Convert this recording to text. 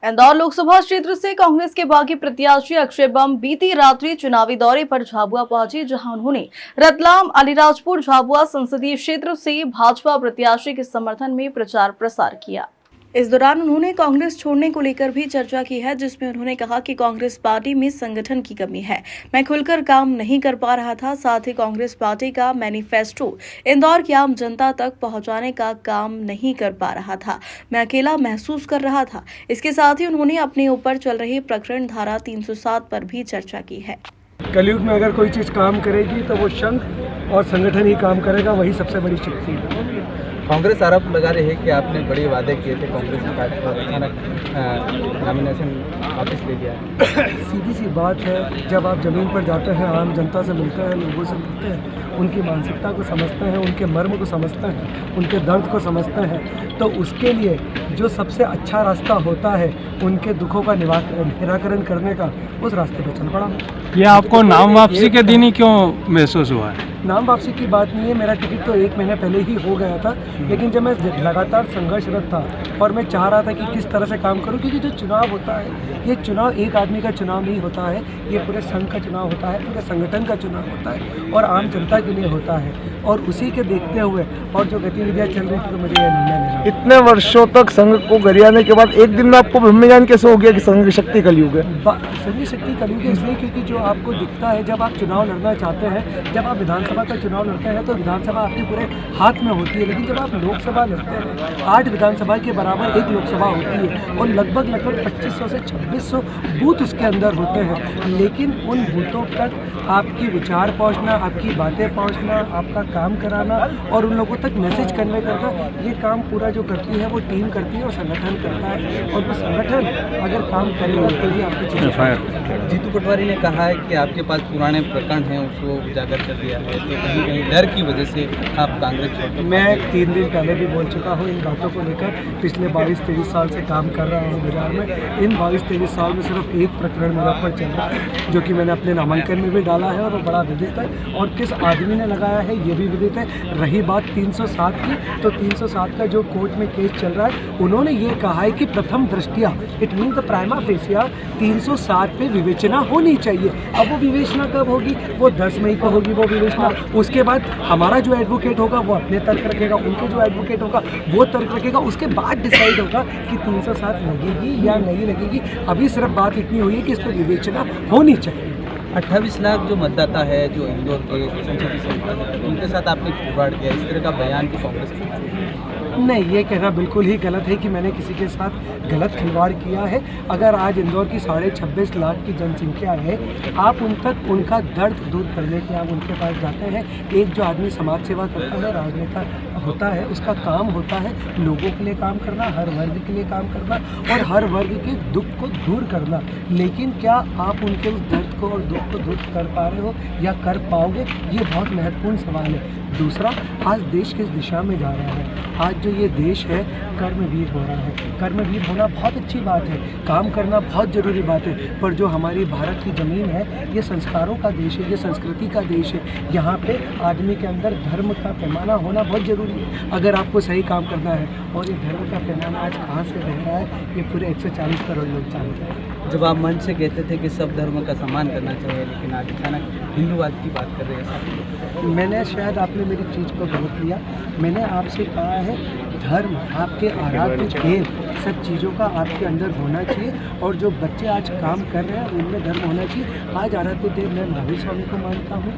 इंदौर लोकसभा क्षेत्र से कांग्रेस के बागी प्रत्याशी अक्षय बम बीती रात्रि चुनावी दौरे पर झाबुआ पहुंचे, जहां उन्होंने रतलाम अलीराजपुर झाबुआ संसदीय क्षेत्र से भाजपा प्रत्याशी के समर्थन में प्रचार प्रसार किया। इस दौरान उन्होंने कांग्रेस छोड़ने को लेकर भी चर्चा की है, जिसमें उन्होंने कहा कि कांग्रेस पार्टी में संगठन की कमी है। मैं खुलकर काम नहीं कर पा रहा था। साथ ही कांग्रेस पार्टी का मैनिफेस्टो इंदौर की आम जनता तक पहुंचाने का काम नहीं कर पा रहा था। मैं अकेला महसूस कर रहा था। इसके साथ ही उन्होंने अपने ऊपर चल रही प्रकरण धारा 307 पर भी चर्चा की है। कलयुग में अगर कोई चीज़ काम करेगी तो वो संघ और संगठन ही काम करेगा, वही सबसे बड़ी शक्ति है। कांग्रेस आरोप लगा रही है कि आपने बड़े वादे किए थे कांग्रेस की पार्टी पर, अचानक नॉमिनेशन वापस ले लिया। सीधी सी बात है, जब आप ज़मीन पर जाते हैं, आम जनता से मिलते हैं, लोगों से मिलते हैं, उनकी मानसिकता को समझते हैं, उनके मर्म को समझते हैं, उनके दर्द को समझते हैं, तो उसके लिए जो सबसे अच्छा रास्ता होता है उनके दुखों का निराकरण करने का, उस रास्ते पर चल पड़ा। ये आपको नाम वापसी के दिन ही क्यों महसूस हुआ है? नाम वापसी की बात नहीं है, मेरा टिकट तो 1 महीने पहले ही हो गया था, लेकिन जब मैं लगातार संघर्षरत था और मैं चाह रहा था कि किस तरह से काम करूं, क्योंकि जो चुनाव होता है, ये चुनाव एक आदमी का चुनाव नहीं होता है, ये पूरे संघ का चुनाव होता है, पूरे संगठन का चुनाव होता है और आम जनता के लिए होता है। और उसी के देखते हुए और जो गतिविधियाँ चल रही थी, तो मुझे यह निर्णय लेना। इतने वर्षों तक संघ को गरियाने के बाद एक दिन में आपको ब्रह्मज्ञान कैसे हो गया कि संघ की शक्ति कलयुग है? संघ शक्ति कलयुग है इसलिए क्योंकि जो आपको दिखता है, जब आप चुनाव लड़ना चाहते हैं, जब आप विधानसभा का चुनाव लड़ते हैं तो विधानसभा आपके पूरे हाथ में होती है, लेकिन जब आप लोकसभा लड़ते हैं, 8 विधानसभा के बराबर एक लोकसभा होती है और लगभग 2500 से 2600 बूथ उसके अंदर होते हैं, लेकिन उन बूथों तक आपकी विचार पहुंचना, आपकी बातें पहुंचना, आपका काम कराना और उन लोगों तक मैसेज कन्वे करना, ये काम पूरा जो करती है वो टीम करती है और संगठन करता है। और वो संगठन अगर काम करेगा तो ही आपकी चीज़ें। जीतू पटवारी ने कहा है कि आपके पास पुराने प्रकरण हैं, उसको उजागर कर दिया है, तो कहीं कहीं डर की वजह से आप कांग्रेस छोड़। मैं 3 दिन पहले भी बोल चुका हूँ इन बातों को लेकर। पिछले 22-23 साल से काम कर रहा हूँ बाजार में। इन 22-23 साल में सिर्फ एक प्रकरण मेरे ऊपर चल रहा है, जो कि मैंने अपने नामांकन में भी डाला है और वो बड़ा विदित है और किस आदमी ने लगाया है ये भी विदित है। रही बात 307 की, तो 307 का जो कोर्ट में केस चल रहा है, उन्होंने ये कहा है कि प्रथम दृष्टिया, it mean the prima facie, 307 पे विवेचना होनी चाहिए। अब वो विवेचना कब होगी? वो 10 मई को होगी वो विवेचना। उसके बाद हमारा जो एडवोकेट होगा वो अपने तर्क रखेगा, उनके जो एडवोकेट होगा वो तर्क रखेगा, उसके बाद डिसाइड होगा कि 307 लगेगी या नहीं लगेगी। अभी सिर्फ बात इतनी हुई है कि इस पर विवेचना होनी चाहिए। 28 लाख जो मतदाता है, जो इंदौर के संसदीय क्षेत्र है, उनके साथ आपने खिलवाड़ किया, इस तरह का बयान की कांग्रेस की? नहीं, ये कहना बिल्कुल ही गलत है कि मैंने किसी के साथ गलत खिलवाड़ किया है। अगर आज इंदौर की 26.5 लाख की जनसंख्या है, आप उन तक उनका दर्द दूर करने के आप उनके पास जाते हैं। एक जो आदमी समाज सेवा करता है, राजनेता होता है, उसका काम होता है लोगों के लिए काम करना, हर वर्ग के लिए काम करना और हर वर्ग के दुख को दूर करना। लेकिन क्या आप उनके उस दर्द को और दुख को दूर कर पा रहे हो या कर पाओगे? ये बहुत महत्वपूर्ण सवाल है। दूसरा, आज देश किस दिशा में जा रहा है? आज जो ये देश है कर्मवीर हो रहा है। कर्मवीर होना बहुत अच्छी बात है, काम करना बहुत ज़रूरी बात है, पर जो हमारी भारत की ज़मीन है, ये संस्कारों का देश है, ये संस्कृति का देश है। यहाँ पे आदमी के अंदर धर्म का पैमाना होना बहुत ज़रूरी है अगर आपको सही काम करना है। और ये धर्म का पैमाना आज कहाँ से रह रहा है, ये पूरे 140 करोड़ लोग जानते हैं। जब आप मंच से कहते थे कि सब धर्मों का सम्मान करना चाहिए, लेकिन आज अचानक हिंदूवाद की बात कर रहे हैं। मैंने शायद आपने मेरी चीज़ को गलत लिया। मैंने आपसे कहा है धर्म, आपके आराध्य देव, सब चीज़ों का आपके अंदर होना चाहिए। और जो बच्चे आज काम कर रहे हैं उनमें धर्म होना चाहिए। आज आराध्य देव मैं महावीर स्वामी को मानता हूँ।